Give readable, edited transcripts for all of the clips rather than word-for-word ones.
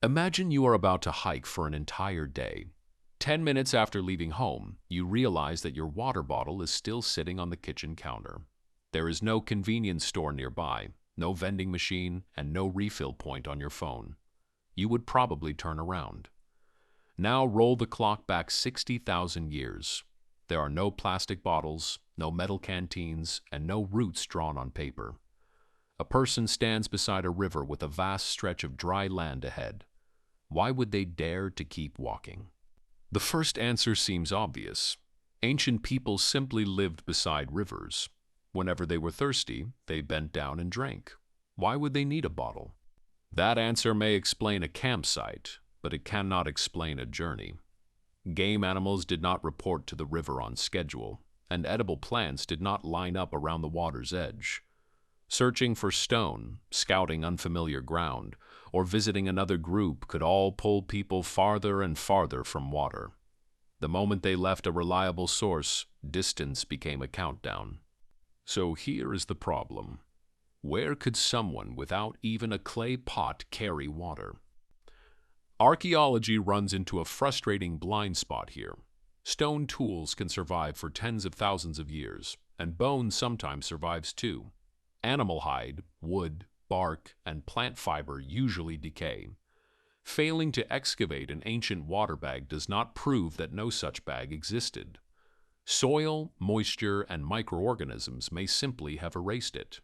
Imagine you are about to hike for an entire day. 10 minutes after leaving home, you realize that your water bottle is still sitting on the kitchen counter. There is no convenience store nearby, no vending machine, and no refill point on your phone. You would probably turn around. Now roll the clock back 60,000 years. There are no plastic bottles, no metal canteens, and no routes drawn on paper. A person stands beside a river with a vast stretch of dry land ahead. Why would they dare to keep walking? The first answer seems obvious. Ancient people simply lived beside rivers. Whenever they were thirsty, they bent down and drank. Why would they need a bottle? That answer may explain a campsite, but it cannot explain a journey. Game animals did not report to the river on schedule, and edible plants did not line up around the water's edge. Searching for stone, scouting unfamiliar ground, or visiting another group could all pull people farther and farther from water. The moment they left a reliable source, distance became a countdown. So here is the problem. Where could someone without even a clay pot carry water? Archaeology runs into a frustrating blind spot here. Stone tools can survive for tens of thousands of years, and bone sometimes survives too. Animal hide, wood, bark, and plant fiber usually decay. Failing to excavate an ancient water bag does not prove that no such bag existed. Soil, moisture, and microorganisms may simply have erased it.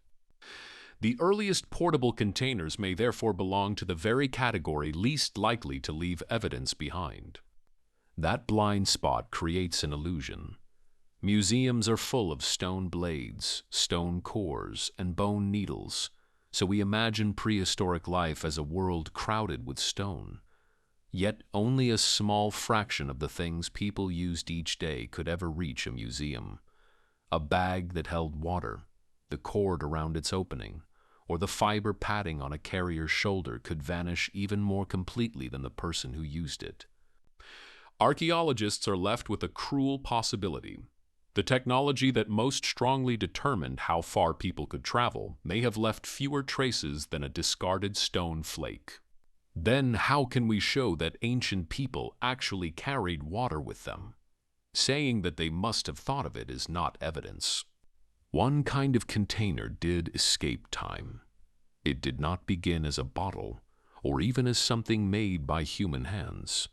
The earliest portable containers may therefore belong to the very category least likely to leave evidence behind. That blind spot creates an illusion. Museums are full of stone blades, stone cores, and bone needles, so we imagine prehistoric life as a world crowded with stone. Yet only a small fraction of the things people used each day could ever reach a museum. A bag that held water, the cord around its opening, or the fiber padding on a carrier's shoulder could vanish even more completely than the person who used it. Archaeologists are left with a cruel possibility. The technology that most strongly determined how far people could travel may have left fewer traces than a discarded stone flake. Then how can we show that ancient people actually carried water with them? Saying that they must have thought of it is not evidence. One kind of container did escape time. It did not begin as a bottle, or even as something made by human hands.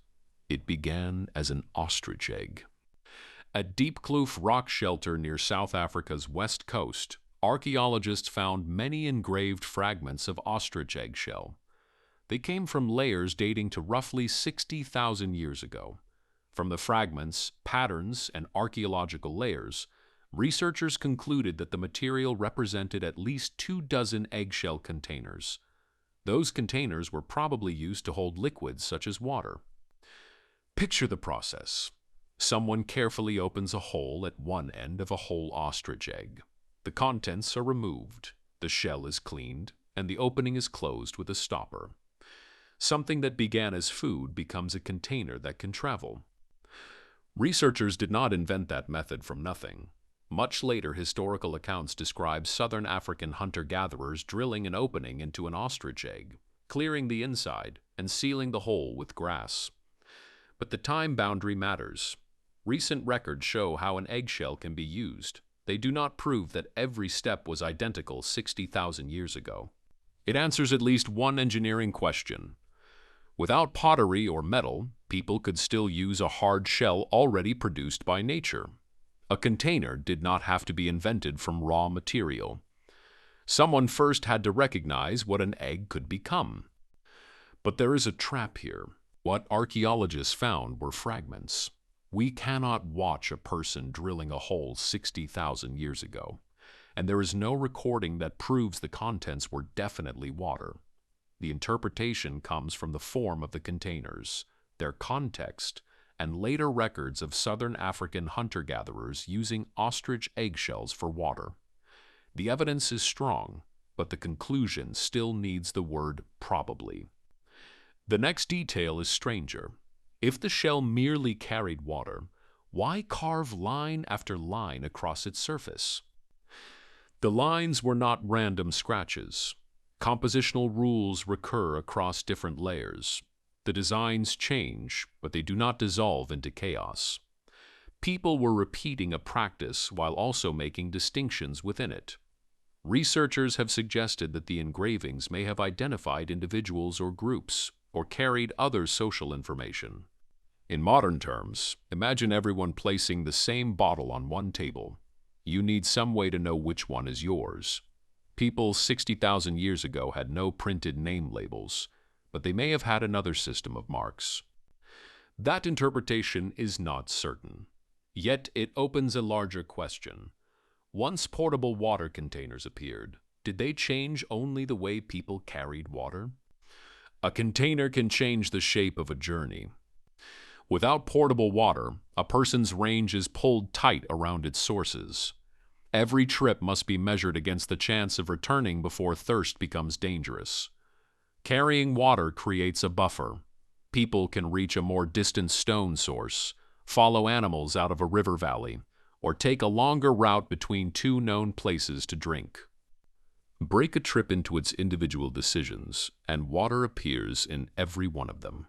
It began as an ostrich egg. At Diepkloof Rock Shelter near South Africa's west coast, archaeologists found many engraved fragments of ostrich-eggshell. They came from layers dating to roughly 60,000 years ago. From the fragments, patterns, and archaeological layers, researchers concluded that the material represented at least 24 eggshell containers. Those containers were probably used to hold liquids such as water. Picture the process. Someone carefully opens a hole at one end of a whole ostrich egg. The contents are removed, the shell is cleaned, and the opening is closed with a stopper. Something that began as food becomes a container that can travel. Researchers did not invent that method from nothing. Much later, historical accounts describe southern African hunter-gatherers drilling an opening into an ostrich egg, clearing the inside, and sealing the hole with grass. But the time boundary matters. Recent records show how an eggshell can be used. They do not prove that every step was identical 60,000 years ago. It answers at least one engineering question. Without pottery or metal, people could still use a hard shell already produced by nature. A container did not have to be invented from raw material. Someone first had to recognize what an egg could become. But there is a trap here. What archaeologists found were fragments. We cannot watch a person drilling a hole 60,000 years ago, and there is no recording that proves the contents were definitely water. The interpretation comes from the form of the containers, their context, and later records of southern African hunter-gatherers using ostrich eggshells for water. The evidence is strong, but the conclusion still needs the word probably. The next detail is stranger. If the shell merely carried water, why carve line after line across its surface? The lines were not random scratches. Compositional rules recur across different layers. The designs change, but they do not dissolve into chaos. People were repeating a practice while also making distinctions within it. Researchers have suggested that the engravings may have identified individuals or groups, or carried other social information. In modern terms, imagine everyone placing the same bottle on one table. You need some way to know which one is yours. People 60,000 years ago had no printed name labels, but they may have had another system of marks. That interpretation is not certain. Yet it opens a larger question. Once portable water containers appeared, did they change only the way people carried water? A container can change the shape of a journey. Without portable water, a person's range is pulled tight around its sources. Every trip must be measured against the chance of returning before thirst becomes dangerous. Carrying water creates a buffer. People can reach a more distant stone source, follow animals out of a river valley, or take a longer route between two known places to drink. Break a trip into its individual decisions, and water appears in every one of them.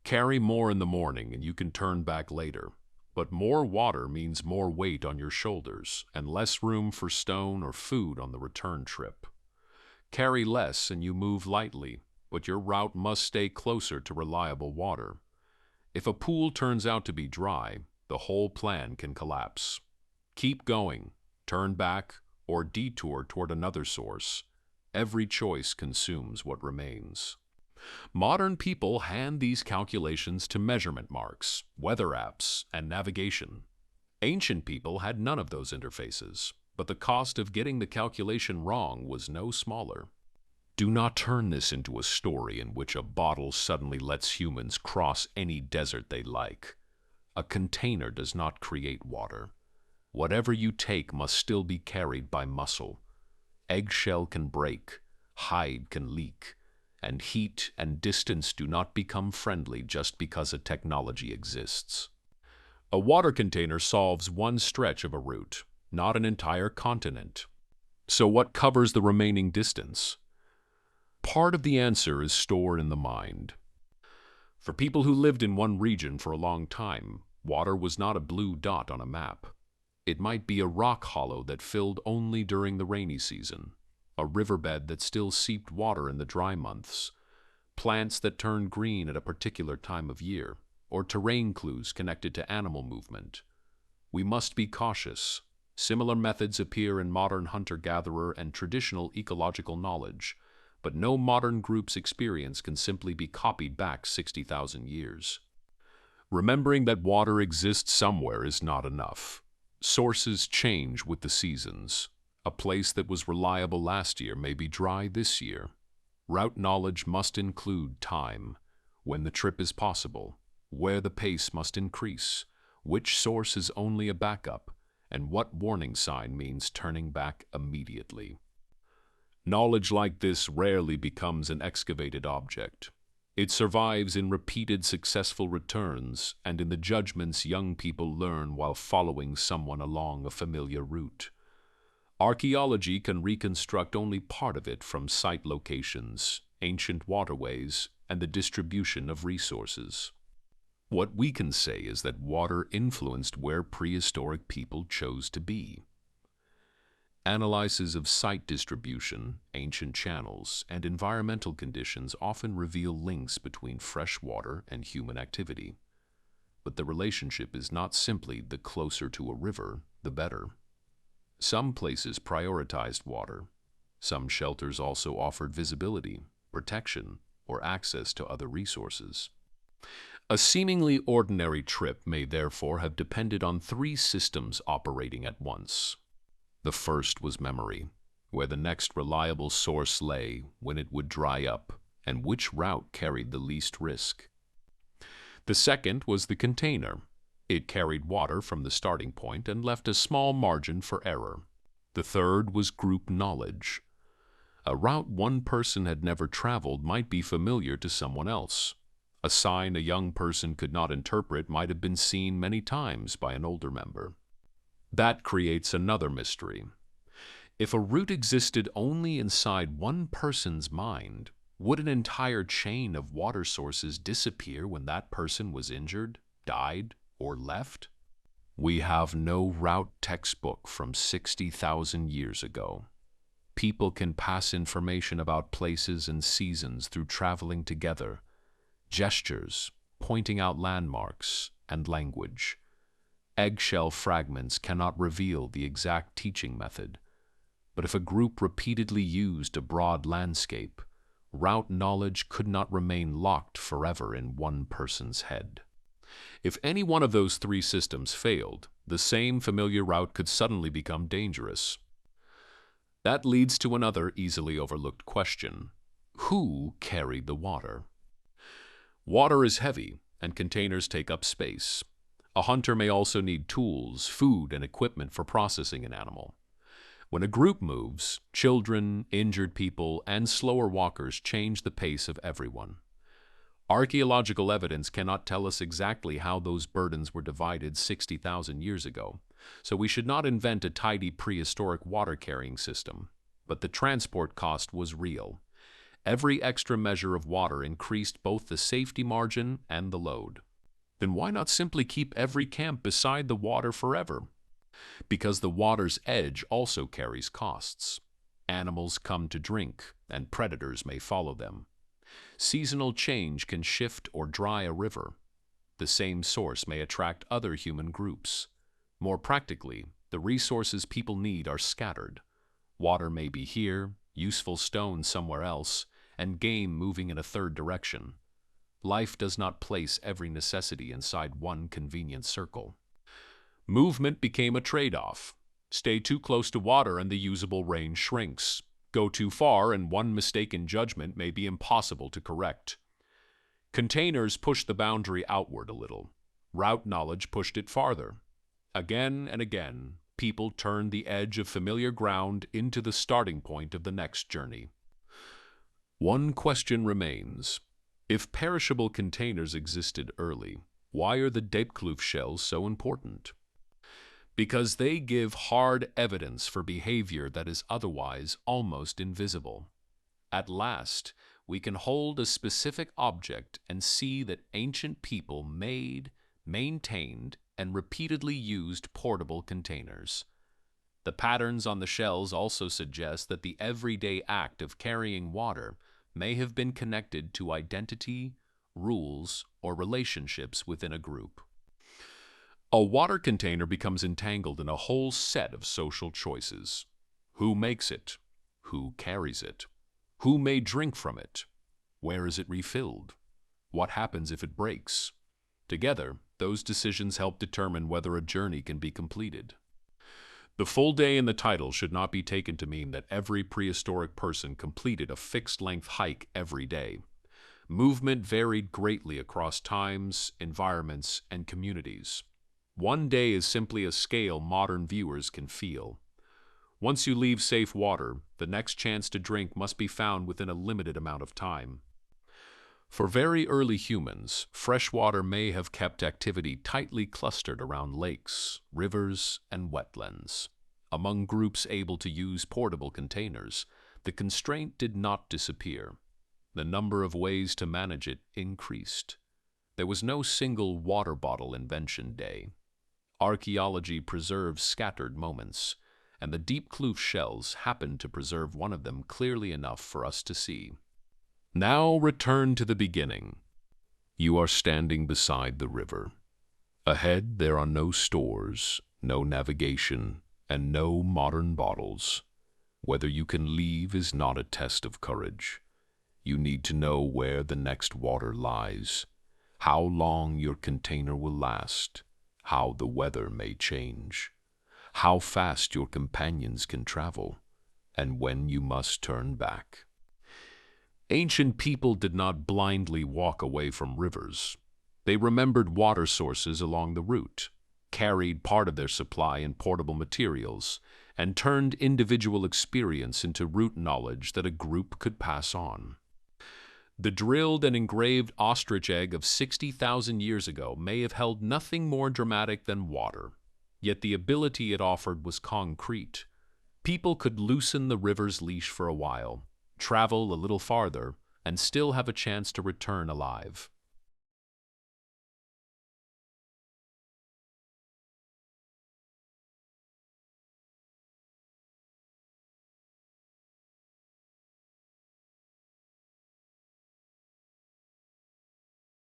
Carry more in the morning and you can turn back later, but more water means more weight on your shoulders and less room for stone or food on the return trip. Carry less and you move lightly, but your route must stay closer to reliable water. If a pool turns out to be dry, the whole plan can collapse. Keep going, turn back, or detour toward another source. Every choice consumes what remains. Modern people hand these calculations to measurement marks, weather apps, and navigation. Ancient people had none of those interfaces, but the cost of getting the calculation wrong was no smaller. Do not turn this into a story in which a bottle suddenly lets humans cross any desert they like. A container does not create water. Whatever you take must still be carried by muscle. Eggshell can break, hide can leak, and heat and distance do not become friendly just because a technology exists. A water container solves one stretch of a route, not an entire continent. So what covers the remaining distance? Part of the answer is stored in the mind. For people who lived in one region for a long time, water was not a blue dot on a map. It might be a rock hollow that filled only during the rainy season, a riverbed that still seeped water in the dry months, plants that turned green at a particular time of year, or terrain clues connected to animal movement. We must be cautious. Similar methods appear in modern hunter-gatherer and traditional ecological knowledge, but no modern group's experience can simply be copied back 60,000 years. Remembering that water exists somewhere is not enough. Sources change with the seasons. A place that was reliable last year may be dry this year. Route knowledge must include time, when the trip is possible, where the pace must increase, which source is only a backup, and what warning sign means turning back immediately. Knowledge like this rarely becomes an excavated object. It survives in repeated successful returns and in the judgments young people learn while following someone along a familiar route. Archaeology can reconstruct only part of it from site locations, ancient waterways, and the distribution of resources. What we can say is that water influenced where prehistoric people chose to be. Analyses of site distribution, ancient channels, and environmental conditions often reveal links between fresh water and human activity. But the relationship is not simply the closer to a river, the better. Some places prioritized water. Some shelters also offered visibility, protection, or access to other resources. A seemingly ordinary trip may therefore have depended on three systems operating at once. The first was memory, where the next reliable source lay, when it would dry up, and which route carried the least risk. The second was the container. It carried water from the starting point and left a small margin for error. The third was group knowledge. A route one person had never traveled might be familiar to someone else. A sign a young person could not interpret might have been seen many times by an older member. That creates another mystery. If a route existed only inside one person's mind, Would an entire chain of water sources disappear when that person was injured, died, or left? We have no route textbook from 60,000 years ago. People can pass information about places and seasons through traveling together, gestures, pointing out landmarks, and language. Eggshell fragments cannot reveal the exact teaching method, but if a group repeatedly used a broad landscape, route knowledge could not remain locked forever in one person's head. If any one of those three systems failed, the same familiar route could suddenly become dangerous. That leads to another easily overlooked question. Who carried the water? Water is heavy, and containers take up space. A hunter may also need tools, food, and equipment for processing an animal. When a group moves, children, injured people, and slower walkers change the pace of everyone. Archaeological evidence cannot tell us exactly how those burdens were divided 60,000 years ago, so we should not invent a tidy prehistoric water-carrying system. But the transport cost was real. Every extra measure of water increased both the safety margin and the load. Then why not simply keep every camp beside the water forever? Because the water's edge also carries costs. Animals come to drink, and predators may follow them. Seasonal change can shift or dry a river. The same source may attract other human groups. More practically, the resources people need are scattered. Water may be here, useful stone somewhere else, and game moving in a third direction. Life does not place every necessity inside one convenient circle. Movement became a trade-off. Stay too close to water and the usable range shrinks. Go too far and one mistaken judgment may be impossible to correct. Containers pushed the boundary outward a little. Route knowledge pushed it farther. Again and again, people turned the edge of familiar ground into the starting point of the next journey. One question remains. If perishable containers existed early, why are the Diepkloof shells so important? Because they give hard evidence for behavior that is otherwise almost invisible. At last, we can hold a specific object and see that ancient people made, maintained, and repeatedly used portable containers. The patterns on the shells also suggest that the everyday act of carrying water may have been connected to identity, rules, or relationships within a group. A water container becomes entangled in a whole set of social choices. Who makes it? Who carries it? Who may drink from it? Where is it refilled? What happens if it breaks? Together, those decisions help determine whether a journey can be completed. The full day in the title should not be taken to mean that every prehistoric person completed a fixed-length hike every day. Movement varied greatly across times, environments, and communities. One day is simply a scale modern viewers can feel. Once you leave safe water, the next chance to drink must be found within a limited amount of time. For very early humans, fresh water may have kept activity tightly clustered around lakes, rivers, and wetlands. Among groups able to use portable containers, the constraint did not disappear. The number of ways to manage it increased. There was no single water bottle invention day. Archaeology preserves scattered moments, and the Diepkloof shells happened to preserve one of them clearly enough for us to see. Now return to the beginning. You are standing beside the river. Ahead there are no stores, no navigation, and no modern bottles. Whether you can leave is not a test of courage. You need to know where the next water lies, how long your container will last, how the weather may change, how fast your companions can travel, and when you must turn back. Ancient people did not blindly walk away from rivers. They remembered water sources along the route, carried part of their supply in portable materials, and turned individual experience into route knowledge that a group could pass on. The drilled and engraved ostrich egg of 60,000 years ago may have held nothing more dramatic than water, yet the ability it offered was concrete. People could loosen the river's leash for a while, travel a little farther, and still have a chance to return alive.